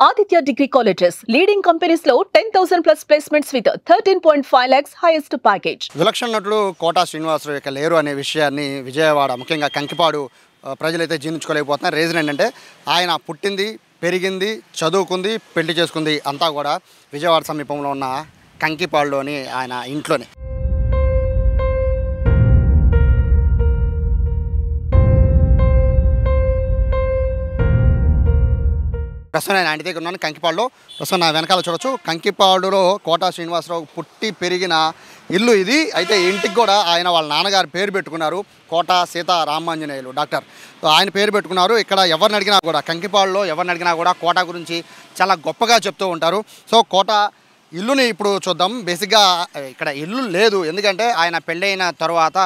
Aditya Degree Colleges, leading companies లో 10,000 plus placements with 13.5 lakhs highest package. విలక్షణ నటుడు quota Srinivasarao ఇక లేరు అనే విషయాన్ని విజయవాడ ముఖ్యంగా కంకిపాడు ప్రజలైతే జీర్ణించుకోలేకపోతున్నారు. రీజన్ ఏంటంటే ఆయన పుట్టింది, పెరిగింది, చదువుకుంది, పెళ్లి చేసుకుంది అంతా కూడా విజయవాడ సమీపంలో ఉన్న కంకిపాడులోని ఆయన ఇంట్లోనే. ప్రస్తుతం నేను ఇంటి దగ్గర ఉన్నాను కంకిపాడులో. ప్రస్తుతం నా వెనకాల చూడొచ్చు, కంకిపాడులో కోటా శ్రీనివాసరావు పుట్టి పెరిగిన ఇల్లు ఇది. అయితే ఇంటికి కూడా ఆయన వాళ్ళ నాన్నగారు పేరు పెట్టుకున్నారు, కోటా సీతారామాంజనేయులు డాక్టర్. ఆయన పేరు పెట్టుకున్నారు. ఇక్కడ ఎవరిని అడిగినా కూడా, కంకిపాడులో ఎవరిని అడిగినా కూడా కోటా గురించి చాలా గొప్పగా చెప్తూ ఉంటారు. సో కోటా ఇల్లుని ఇప్పుడు చూద్దాం. బేసిక్గా ఇక్కడ ఇల్లు లేదు, ఎందుకంటే ఆయన పెళ్ళైన తర్వాత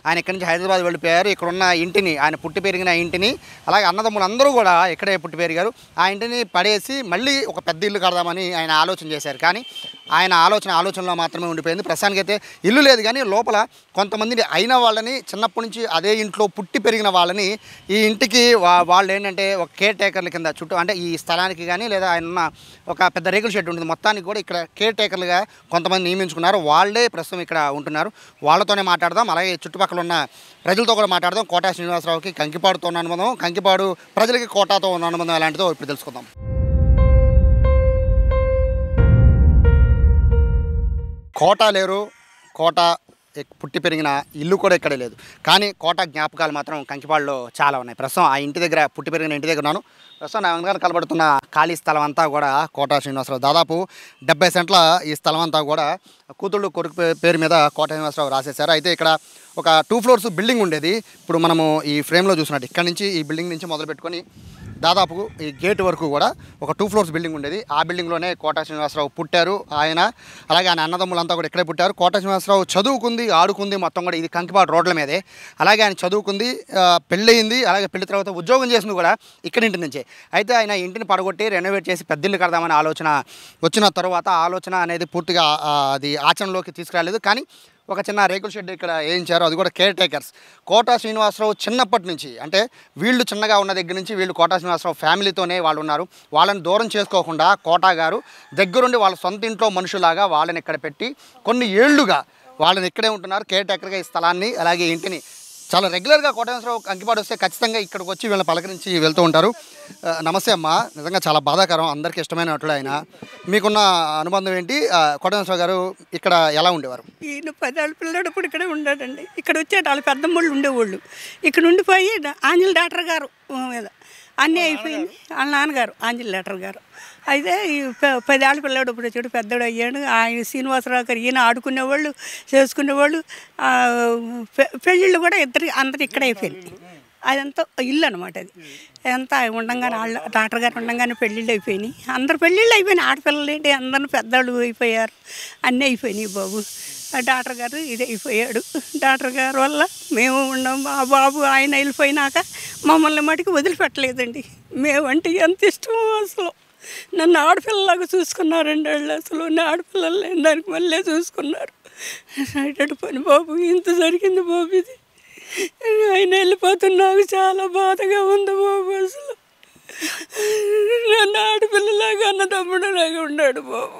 ఆయన ఇక్కడి నుంచి హైదరాబాద్ వెళ్ళిపోయారు. ఇక్కడ ఉన్న ఇంటిని, ఆయన పుట్టి పెరిగిన ఇంటిని, అలాగే అన్నదమ్ములు అందరూ కూడా ఇక్కడే పుట్టి పెరిగారు. ఆ ఇంటిని పడేసి మళ్ళీ ఒక పెద్ద ఇల్లు కడదామని ఆయన ఆలోచన చేశారు. కానీ ఆయన ఆలోచనలో మాత్రమే ఉండిపోయింది. ప్రస్తుతానికైతే ఇల్లు లేదు, కానీ లోపల కొంతమందిని అయిన వాళ్ళని, చిన్నప్పటి నుంచి అదే ఇంట్లో పుట్టి పెరిగిన వాళ్ళని ఈ ఇంటికి వాళ్ళు ఏంటంటే ఒక కేర్ టేకర్ల కింద చుట్టూ, అంటే ఈ స్థలానికి కానీ లేదా ఆయన ఉన్న ఒక పెద్ద రేకుల షెడ్ ఉంటుంది, మొత్తానికి కూడా ఇక్కడ కేర్ టేకర్లుగా కొంతమంది నియమించుకున్నారు. వాళ్ళే ప్రస్తుతం ఇక్కడ ఉంటున్నారు. వాళ్ళతోనే మాట్లాడదాం, అలాగే చుట్టుపక్కల ఉన్న ప్రజలతో కూడా మాట్లాడదాం. కోటా శ్రీనివాసరావుకి కంకిపాడుతో ఉన్న అనుబంధం, కంకిపాడు ప్రజలకి కోటాతో ఉన్న అనుబంధం ఎలాంటిదో ఇప్పుడు తెలుసుకుందాం. కోటా లేరు, కోటా పుట్టి పెరిగిన ఇల్లు కూడా ఇక్కడే లేదు, కానీ కోటా జ్ఞాపకాలు మాత్రం కంకిపాడులో చాలా ఉన్నాయి. ప్రస్తుతం ఆ ఇంటి దగ్గర, పుట్టి పెరిగిన ఇంటి దగ్గర ఉన్నాను. ప్రస్తుతం నా వెనకాల కనబడుతున్న ఖాళీ స్థలం అంతా కూడా కోటా శ్రీనివాసరావు, దాదాపు 70 సెంట్ల ఈ స్థలం అంతా కూడా కూతుళ్ళు కొడుకు పేరు మీద కోటా శ్రీనివాసరావు రాసేశారు. అయితే ఇక్కడ ఒక 2 ఫ్లోర్స్ బిల్డింగ్ ఉండేది. ఇప్పుడు మనము ఈ ఫ్రేమ్లో చూసినట్టు ఇక్కడ నుంచి, ఈ బిల్డింగ్ నుంచి మొదలు పెట్టుకొని దాదాపు ఈ గేట్ వరకు కూడా ఒక 2 ఫ్లోర్స్ బిల్డింగ్ ఉండేది. ఆ బిల్డింగ్లోనే కోటా శ్రీనివాసరావు పుట్టారు. ఆయన అలాగే ఆయన అన్నదమ్ములంతా కూడా ఇక్కడే పుట్టారు. కోటా శ్రీనివాసరావు చదువుకుంది, ఆడుకుంది మొత్తం కూడా ఇది కంకిపాడు రోడ్ల మీదే. అలాగే ఆయన చదువుకుంది, పెళ్ళయింది, అలాగే పెళ్లి తర్వాత ఉద్యోగం చేసింది కూడా ఇక్కడి ఇంటి నుంచే. అయితే ఆయన ఇంటిని పడగొట్టి రెనోవేట్ చేసి పెద్దిల్లు కడదామనే ఆలోచన వచ్చిన తర్వాత ఆలోచన అనేది పూర్తిగా అది ఆచరణలోకి తీసుకురాలేదు. కానీ ఒక చిన్న రేకుల షెడ్ ఇక్కడ వేయించారు, అది కూడా కేర్ టేకర్స్. కోటా శ్రీనివాసరావు చిన్నప్పటి నుంచి, అంటే వీళ్ళు చిన్నగా ఉన్న దగ్గర నుంచి వీళ్ళు కోటా శ్రీనివాసరావు ఫ్యామిలీతోనే వాళ్ళు ఉన్నారు. వాళ్ళని దూరం చేసుకోకుండా కోటా గారు దగ్గరుండి వాళ్ళ సొంత ఇంట్లో మనుషులాగా వాళ్ళని ఇక్కడ పెట్టి కొన్ని ఏళ్లుగా వాళ్ళని ఇక్కడే ఉంటున్నారు. కేర్ టేకర్గా ఈ స్థలాన్ని, అలాగే ఇంటిని చాలా రెగ్యులర్గా కోటా శ్రీనివాసరావు కంకిపాడు వస్తే ఖచ్చితంగా ఇక్కడికి వచ్చి వీళ్ళని పలకరించి వెళ్తూ ఉంటారు. నమస్తే అమ్మ, నిజంగా చాలా బాధాకరం, అందరికీ ఇష్టమైన నటుడు ఆయన. మీకున్న అనుబంధం ఏంటి? కోటా శ్రీనివాసరావు గారు ఇక్కడ ఎలా ఉండేవారు? ఈయన 10 ఏళ్ళ పిల్లడప్పుడు ఇక్కడే ఉన్నాడండి. ఇక్కడ వచ్చేట వాళ్ళ పెద్దమ్మళ్ళు ఉండేవాళ్ళు. ఇక్కడ ఉండిపోయి ఆంజల్ డాక్టర్ గారు మీద అన్నీ అయిపోయింది. వాళ్ళ నాన్నగారు ఆంజల్ డాక్టర్ గారు. అయితే ఈ 10 ఏళ్ళ పిల్లడు ఇప్పుడు వచ్చాడు, పెద్దడు అయ్యాడు. ఆయన శ్రీనివాసరావు గారు ఈయన ఆడుకునేవాళ్ళు, చేసుకునేవాళ్ళు. పెళ్ళిళ్ళు కూడా అందరు ఇక్కడే అయిపోయింది. అదంతా ఇల్లు అనమాట. అది ఎంత ఉండంగానే వాళ్ళ డాక్టర్ గారు ఉండంగానే పెళ్ళిళ్ళు అయిపోయినాయి. అందరు పెళ్ళిళ్ళు అయిపోయినాయి. ఆడపిల్లలు ఏంటి అందరిని పెద్దవాళ్ళు అయిపోయారు, అన్నీ అయిపోయినాయి బాబు. డాక్టర్ గారు ఇది అయిపోయాడు. డాక్టర్ గారు వల్ల మేము ఉన్నాం. ఆ బాబు ఆయన వెళ్ళిపోయినాక మమ్మల్ని మటుకు వదిలిపెట్టలేదండి. మేమంటే ఎంత ఇష్టమో అసలు. నన్ను ఆడపిల్లలాగా చూసుకున్నారండి వాళ్ళు. అసలు నా ఆడపిల్లలు లేని దానికి మళ్ళీ చూసుకున్నారు. అటు పని బాబు, ఇంత జరిగింది బాబు. ఇది ఆయన వెళ్ళిపోతున్నాకు చాలా బాధగా ఉంది బాబు. అసలు నన్ను ఆడపిల్లలాగా అన్నదమ్ముడులాగా ఉన్నాడు బాబు.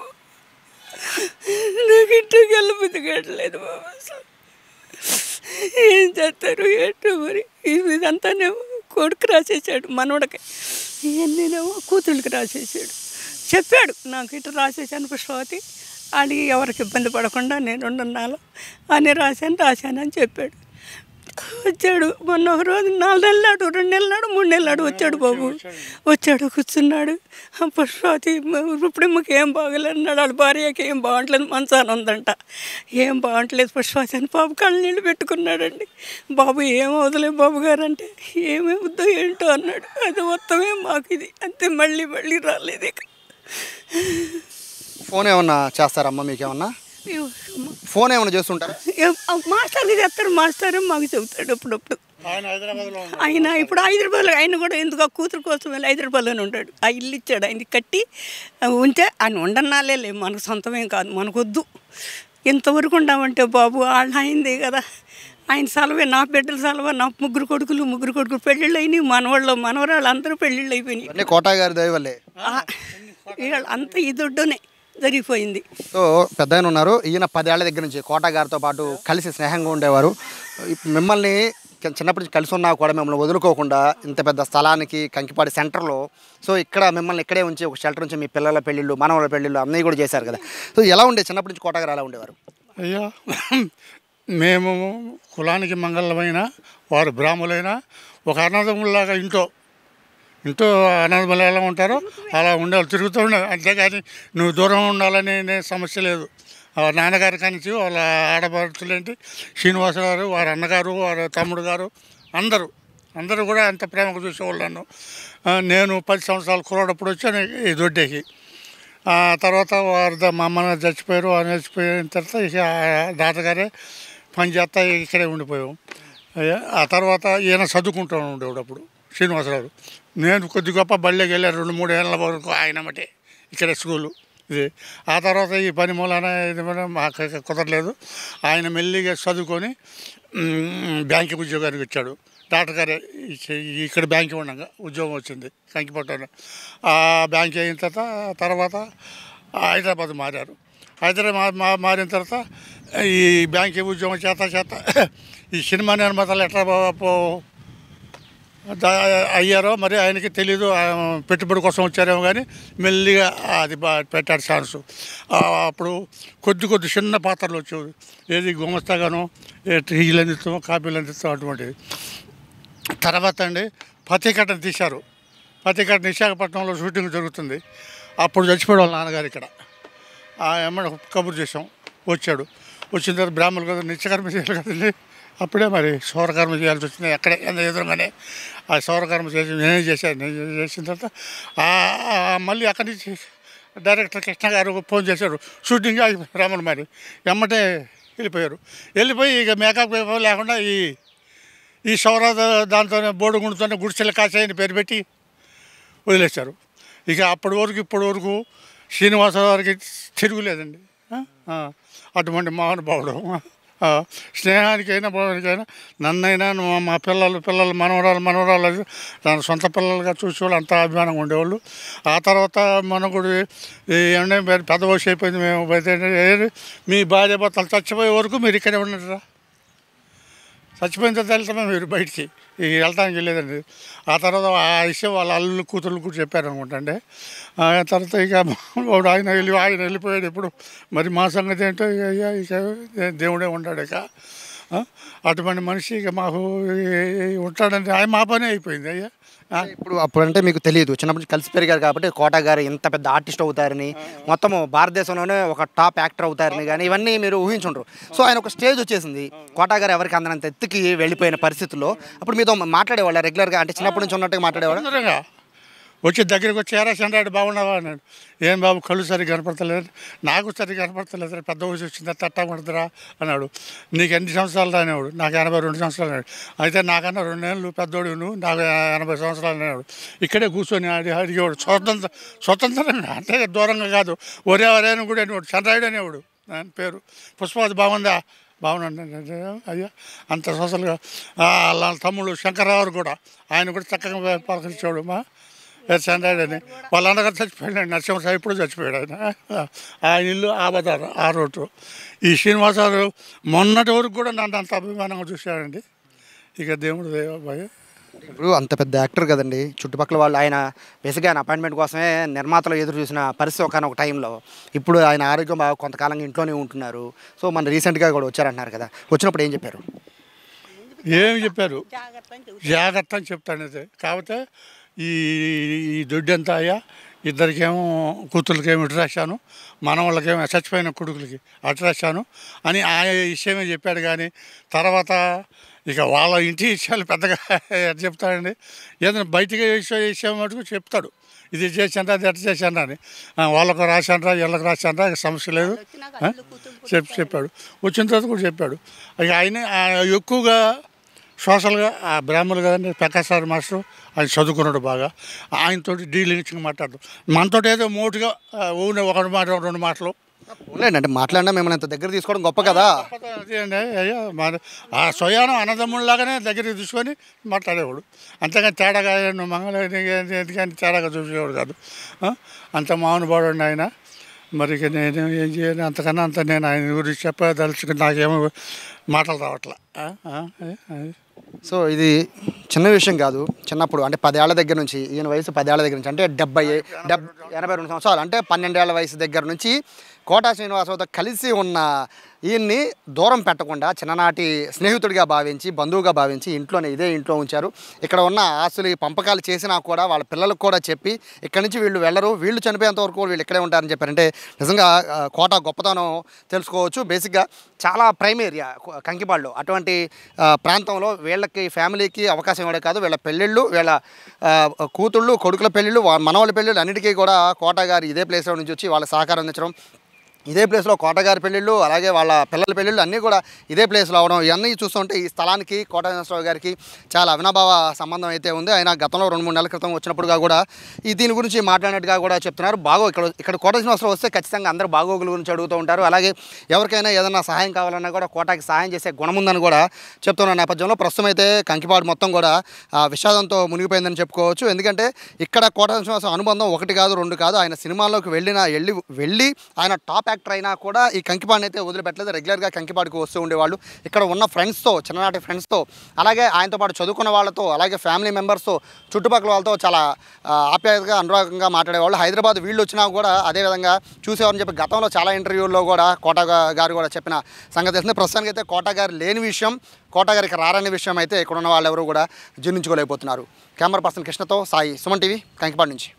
నాకు ఇంటికి వెళ్ళబుద్ధి కట్టలేదు బాబు. అసలు ఏం చేస్తారు ఏంటో మరి. ఇదంతానేమో కొడుకు రాసేసాడు, మనవడికి. ఇవన్నీనేమో కూతుళ్ళకి రాసేసాడు. చెప్పాడు నాకు ఇటు రాసేసాను పుష్పవతి, అడిగి ఎవరికి ఇబ్బంది పడకుండా నేను ఉండాలి అని రాశానని చెప్పాడు. వచ్చాడు మొన్న ఒక రోజు 4 నెలలు నాడు, 2 నెలలు నాడు, 3 నెలలు నాడు వచ్చాడు బాబు. వచ్చాడు, కూర్చున్నాడు. పుష్పవతి ఇప్పుడు మాకు ఏం బాగలేన్నాడు. వాళ్ళ భార్యకి ఏం బాగుంటలేదు, మంచాన ఉందంట. ఏం బాగుంటలేదు పుష్పవతి అని బాబు కళ్ళు నీళ్ళు పెట్టుకున్నాడండి. బాబు ఏం వదలే బాబు గారు అంటే, ఏమవుద్దో ఏంటో అన్నాడు. అది మొత్తమే మాకు ఇది అంతే, మళ్ళీ రాలేదు. ఇక ఫోన్ ఏమన్నా చేస్తారమ్మా? మీకేమన్నా ఫోన్ ఏమైనా చేస్తుంటారు? మాస్టర్కి చెప్తారు, మాస్టర్ మాకు చెబుతాడు అప్పుడప్పుడు. ఆయన ఇప్పుడు హైదరాబాద్లో, ఆయన కూడా ఎందుకు కూతురు కోసం వెళ్ళి హైదరాబాద్లోనే ఉంటాడు. ఆ ఇల్లు ఇచ్చాడు, ఆయన కట్టి ఉంటే ఆయన ఉండన్నాలే, మనకు సొంతమేం కాదు, మనకొద్దు. ఇంతవరకు ఉండామంటే బాబు వాళ్ళు అయింది కదా. ఆయన సెలవే, నా బిడ్డల సెలవు, నా 3 కొడుకులు పెళ్ళిళ్ళు అయినాయి. మనవాళ్ళు మనవరాళ్ళు అందరూ పెళ్ళిళ్ళు అయిపోయినాయి. కోటా గారి దయ వల్లే. అంత ఈ దుడ్డునే జరిగిపోయింది. సో పెద్ద ఆయన ఉన్నారు, ఈయన 10 ఏళ్ల దగ్గర నుంచి కోట గారితో పాటు కలిసి స్నేహంగా ఉండేవారు. మిమ్మల్ని చిన్నప్పటి నుంచి కలిసి ఉన్నా కూడా మిమ్మల్ని వదులుకోకుండా ఇంత పెద్ద స్థలానికి కంకిపాడి సెంటర్లో సో ఇక్కడ మిమ్మల్ని ఇక్కడే ఉంచి ఒక షెల్టర్ నుంచి మీ పిల్లల పెళ్ళిళ్ళు మనవల పెళ్ళిళ్ళు అన్నీ కూడా చేశారు కదా. సో ఎలా ఉండే చిన్నప్పటి నుంచి కోట గారు ఎలా ఉండేవారు? అయ్యా, మేము కులానికి మంగళమైన వారు బ్రాహ్మణులైనా ఒక అన్నదమ్ములాగా ఇంట్లో అన్నదమ్ములు ఎలా ఉంటారో అలా ఉండాలి, తిరుగుతూ ఉండాలి. అంతేగాని నువ్వు దూరం ఉండాలని సమస్య లేదు. నాన్నగారి కానించి వాళ్ళ ఆడపడుతులేంటి శ్రీనివాస గారు, వారి అన్నగారు, వారి తమ్ముడు గారు అందరూ కూడా అంత ప్రేమగా చూసేవాళ్ళు నన్ను. నేను 10 సంవత్సరాలు కురవడప్పుడు వచ్చాను ఈ దొడ్డేకి. తర్వాత మా అమ్మ చచ్చిపోయారు. చచ్చిపోయిన తర్వాత ఇక తాతగారే పని చేస్తా ఇక్కడే ఉండిపోయాం. ఆ తర్వాత ఈయన చదువుకుంటూ ఉండేవాడు అప్పుడు శ్రీనివాసరావు. నేను కొద్ది గొప్ప బళ్ళకి వెళ్ళాను 2-3 ఏళ్ళ వరకు ఆయన మటే ఇక్కడ స్కూలు ఇది. ఆ తర్వాత ఈ పని మూలాన ఇది మాకు కుదరలేదు. ఆయన మెల్లిగా చదువుకొని బ్యాంకు ఉద్యోగానికి వచ్చాడు. డాక్టర్ గారే ఇక్కడ బ్యాంకు ఉండగా ఉద్యోగం వచ్చింది కంకిపట్టలో. ఆ బ్యాంక్ అయిన తర్వాత హైదరాబాద్ మారారు. హైదరాబాద్ మారిన తర్వాత ఈ బ్యాంకు ఉద్యోగం చేత ఈ సినిమా నిర్మాతలు ఎట్లా అయ్యారో మరి ఆయనకి తెలీదు. పెట్టుబడి కోసం వచ్చారేమో కానీ మెల్లిగా అది పెట్టాడు ఛాన్సు. అప్పుడు కొద్ది చిన్న పాత్రలు వచ్చేవి. ఏది గుమస్తాగానో టీలు అందిస్తాం, కాపీలు అందిస్తాం అటువంటిది. తర్వాత పతికట్టం తీశారు. పతికట్టం విశాఖపట్నంలో షూటింగ్ జరుగుతుంది. అప్పుడు చచ్చిపోయాడు వాళ్ళ నాన్నగారు ఇక్కడ. ఏమన్నా కబురు చేసాం, వచ్చాడు. వచ్చిన తర్వాత బ్రాహ్మణులు కదా నిత్యకర్మ చేయాలి కదండి. అప్పుడే మరి సౌరకర్మ చేయాల్సి వచ్చింది. అక్కడే ఎదురుగానే ఆ సౌరకర్మ చేసి నేనే చేసిన తర్వాత మళ్ళీ అక్కడి నుంచి డైరెక్టర్ కృష్ణ గారు ఫోన్ చేశారు. షూటింగ్ రాములు మరి ఎమ్మటే వెళ్ళిపోయి ఇక మేకప్ లేకుండా ఈ సౌర దాంతోనే బోడుగుండుతోనే గుడిసెల కాసాయని పేరు పెట్టి వదిలేశారు. ఇక అప్పటి వరకు శ్రీనివాసరావు గారికి తిరుగులేదండి. అటువంటి మహానుభావుడు. స్నేహానికైనా భోజనానికైనా నన్నైనా మా పిల్లలు మనవరాలు తన సొంత పిల్లలుగా చూసేవాళ్ళు, అంత అభిమానంగా ఉండేవాళ్ళు. ఆ తర్వాత మనకుడు ఏమంటే పెద్ద వయసు అయిపోయింది. మేము బయట మీ భార్య భర్తలు చచ్చిపోయే వరకు మీరు ఇక్కడే ఉన్నారా? చచ్చిపోయిన తర్వాత వెళ్తామే మీరు బయటికి వెళ్తానికి లేదండి. ఆ తర్వాత ఆ విషయం వాళ్ళ అల్లు కూతుర్లు కూడా చెప్పారు అనుకుంటండి. తర్వాత ఇక ఆయన వెళ్ళిపోయాడు. ఇప్పుడు మరి మా సంగతి ఏంటో ఇక దేవుడే ఉంటాడు. ఇక అటువంటి మనిషి ఇక మాకు ఉంటాడంటే ఆయన మా పని అయిపోయింది. అయ్యా ఇప్పుడు అప్పుడంటే మీకు తెలియదు, చిన్నప్పటి నుంచి కలిసి పెరిగారు కాబట్టి కోట గారు ఇంత పెద్ద ఆర్టిస్ట్ అవుతారని, మొత్తము భారతదేశంలోనే ఒక టాప్ యాక్టర్ అవుతారని కానీ ఇవన్నీ మీరు ఊహించుండ్రు. సో ఆయన ఒక స్టేజ్ వచ్చేసింది, కోట గారు ఎవరికి అందనంత ఎత్తుకి వెళ్ళిపోయిన పరిస్థితుల్లో అప్పుడు మీతో మాట్లాడేవాళ్ళ రెగ్యులర్గా, అంటే చిన్నప్పటి నుంచి ఉన్నట్టుగా మాట్లాడేవాళ్ళ? వచ్చి దగ్గరికి వచ్చి ఎరా చంద్రాడు బాగున్నావా అన్నాడు. ఏం బాబు కళ్ళు సరిగ్గా కనపడతలేదు, నాకు సరిగ్గా కనపడతలేదు, పెద్ద వయసు వచ్చిందా తట్టా పడుతురా అన్నాడు. నీకు ఎన్ని సంవత్సరాలు అనేవాడు. నాకు 82 సంవత్సరాలు అన్నాడు. అయితే నాకన్నా 2 ఏళ్ళు పెద్దోడు, నువ్వు నాకు 80 సంవత్సరాలు అనేవాడు. ఇక్కడే కూర్చొని అడిగేవాడు. స్వతంత్రంగా అంటే దూరంగా కాదు, ఒరేని కూడా అనేవాడు. చంద్రాయుడు అనేవాడు ఆయన పేరు. పుష్పవతి బాగుందా? బాగున్నాడు అయ్యా. అంత సోషల్గా వాళ్ళ తమ్ముడు శంకర్రావు కూడా, ఆయన కూడా చక్కగా పలకరించాడు. చంద్రాయుడు అని. వాళ్ళ అన్నగారు చచ్చిపోయాడు, నరసింహరావు ఇప్పుడు చచ్చిపోయాడు. ఆయన ఇల్లు ఆబదారు ఆ రోడ్డు. ఈ శ్రీనివాసరావు మొన్నటి వరకు కూడా నన్ను అంత అభిమానంగా చూశాడండి. ఇక దేవుడు దేవాబాయ్. ఇప్పుడు అంత పెద్ద యాక్టర్ కదండి, చుట్టుపక్కల వాళ్ళు ఆయన బేసిక్గా ఆయన అపాయింట్మెంట్ కోసమే నిర్మాతలు ఎదురు చూసిన పరిస్థితి ఒక టైంలో. ఇప్పుడు ఆయన ఆరోగ్యం బాగా కొంతకాలంగా ఇంట్లోనే ఉంటున్నారు. సో మన రీసెంట్గా కూడా వచ్చారంటున్నారు కదా, వచ్చినప్పుడు ఏం చెప్పారు? ఏమి చెప్పారు? జాగ్రత్త అని చెప్తాను. అయితే కాకపోతే ఈ దొడ్డంతా అయ్యా ఇద్దరికేమో కూతుర్లకేమో ఇటు రాశాను, మనవాళ్ళకేమో చచ్చిపోయిన కొడుకులకి అటు రాశాను అని ఆ విషయమే చెప్పాడు. కానీ తర్వాత ఇక వాళ్ళ ఇంటి విషయాలు పెద్దగా చెప్తాడండి. ఏదైనా బయటికి విషయం మటుకు చెప్తాడు, ఇది చేశాను అది ఎట్లా చేశాను అని. వాళ్ళకు రాశానరా వీళ్ళకి రాశానరా సమస్య లేదు చెప్పాడు. వచ్చిన తర్వాత కూడా చెప్పాడు. ఇక ఆయన ఎక్కువగా సోషల్గా ఆ బ్రాహ్మణులు కదండి, ప్రకాశ్ మాస్టర్ ఆయన చదువుకున్నాడు బాగా. ఆయనతో డీలింగ్స్గా మాట్లాడతాం. మనతో ఏదో మోటుగా ఊనే 1 మాట 2 మాటలు ఉండండి మాట్లాడినా మిమ్మల్ని ఇంత దగ్గర తీసుకోవడం గొప్ప కదా. అదే అండి అయ్యా ఆ స్వయానం అన్నదమ్ముళ్ళలాగానే దగ్గరికి తీసుకొని మాట్లాడేవాడు. అంతేగాని తేడాగా నువ్వు ఎందుకని తేడాగా చూసేవాడు కాదు. అంత మౌనపడండి ఆయన. మరి నేను ఏం చేయాలి, అంతకన్నా అంత నేను ఆయన గురించి చెప్పదలుచుకుని నాకేమో మాటలు రావట్లా. సో ఇది చిన్న విషయం కాదు. చిన్నప్పుడు అంటే 10 ఏళ్ల దగ్గర నుంచి, ఈయన వయసు 10 ఏళ్ల దగ్గర నుంచి అంటే 82 సంవత్సరాలు అంటే 12 ఏళ్ల వయసు దగ్గర నుంచి కోటా శ్రీనివాసరావుతో కలిసి ఉన్న ఈయన్ని దూరం పెట్టకుండా చిన్ననాటి స్నేహితుడిగా భావించి, బంధువుగా భావించి ఇదే ఇంట్లో ఉంచారు. ఇక్కడ ఉన్న ఆస్తులు పంపకాలు చేసినా కూడా వాళ్ళ పిల్లలకు కూడా చెప్పి ఇక్కడి నుంచి వీళ్ళు వెళ్ళరు, వీళ్ళు చనిపోయేంత వరకు వీళ్ళు ఇక్కడే ఉంటారని చెప్పారంటే నిజంగా కోట గొప్పతనం తెలుసుకోవచ్చు. బేసిక్గా చాలా ప్రైమ్ ఏరియా కంకిపాడులో. అటువంటి ప్రాంతంలో వీళ్ళకి ఫ్యామిలీకి అవకాశం ఇవ్వడే కాదు, వీళ్ళ పెళ్ళిళ్ళు, వీళ్ళ కూతుళ్ళు కొడుకుల పెళ్ళిళ్ళు, మనవాళ్ళ పెళ్ళిళ్ళు అన్నిటికీ కూడా కోట గారు ఇదే ప్లేస్లో నుంచి వచ్చి వాళ్ళ సహకారం అందించడం, ఇదే ప్లేస్లో కోటగారి పెళ్ళిళ్ళు అలాగే వాళ్ళ పిల్లల పెళ్ళిళ్ళు అన్నీ కూడా ఇదే ప్లేస్లో అవడం, ఇవన్నీ చూస్తుంటే ఈ స్థలానికి కోటా శ్రీనివాసరావు గారికి చాలా అవినాభావ సంబంధం అయితే ఉంది. ఆయన గతంలో 2-3 నెలల క్రితం వచ్చినప్పుడుగా కూడా దీని గురించి మాట్లాడినట్టుగా కూడా చెప్తున్నారు. ఇక్కడ కోటా శ్రీనివాసరావు వస్తే ఖచ్చితంగా అందరూ బాగోగుల గురించి అడుగుతూ ఉంటారు. అలాగే ఎవరికైనా ఏదైనా సహాయం కావాలన్నా కూడా కోటాకి సహాయం చేసే గుణం ఉందని కూడా చెప్తున్న నేపథ్యంలో ప్రస్తుతం అయితే కంకిపాడు మొత్తం కూడా విషాదంతో మునిగిపోయిందని చెప్పుకోవచ్చు. ఎందుకంటే ఇక్కడ కోటా శ్రీనివాసరావు అనుబంధం 1 కాదు 2 కాదు. ఆయన సినిమాల్లోకి వెళ్ళి ఆయన టాప్ యాక్టర్ అయినా కూడా ఈ కంకిపాడుని అయితే వదిలిపెట్టలేదు. రెగ్యులర్గా కంకిపాడుకు వస్తూ ఉండేవాళ్ళు. ఇక్కడ ఉన్న ఫ్రెండ్స్తో, చిన్ననాటి ఫ్రెండ్స్తో, అలాగే ఆయనతో పాటు చదువుకున్న వాళ్ళతో, అలాగే ఫ్యామిలీ మెంబర్స్తో, చుట్టుపక్కల వాళ్ళతో చాలా ఆప్యాయతగా అనురాగంగా మాట్లాడేవాళ్ళు. హైదరాబాద్ వీళ్ళు వచ్చినా కూడా అదేవిధంగా చూసేవారని చెప్పి గతంలో చాలా ఇంటర్వ్యూల్లో కూడా కోటా గారు కూడా చెప్పిన సంగతి తెలిసింది. ప్రస్తుతానికి అయితే కోటా గారు లేని విషయం, కోటా గారికి రారనే విషయం అయితే ఇక్కడ ఉన్న వాళ్ళు ఎవరు కూడా జీర్ణించుకోలేకపోతున్నారు. కెమెరా పర్సన్ కృష్ణతో సాయి, సుమన్ టీవీ, కంకిపాడు నుంచి.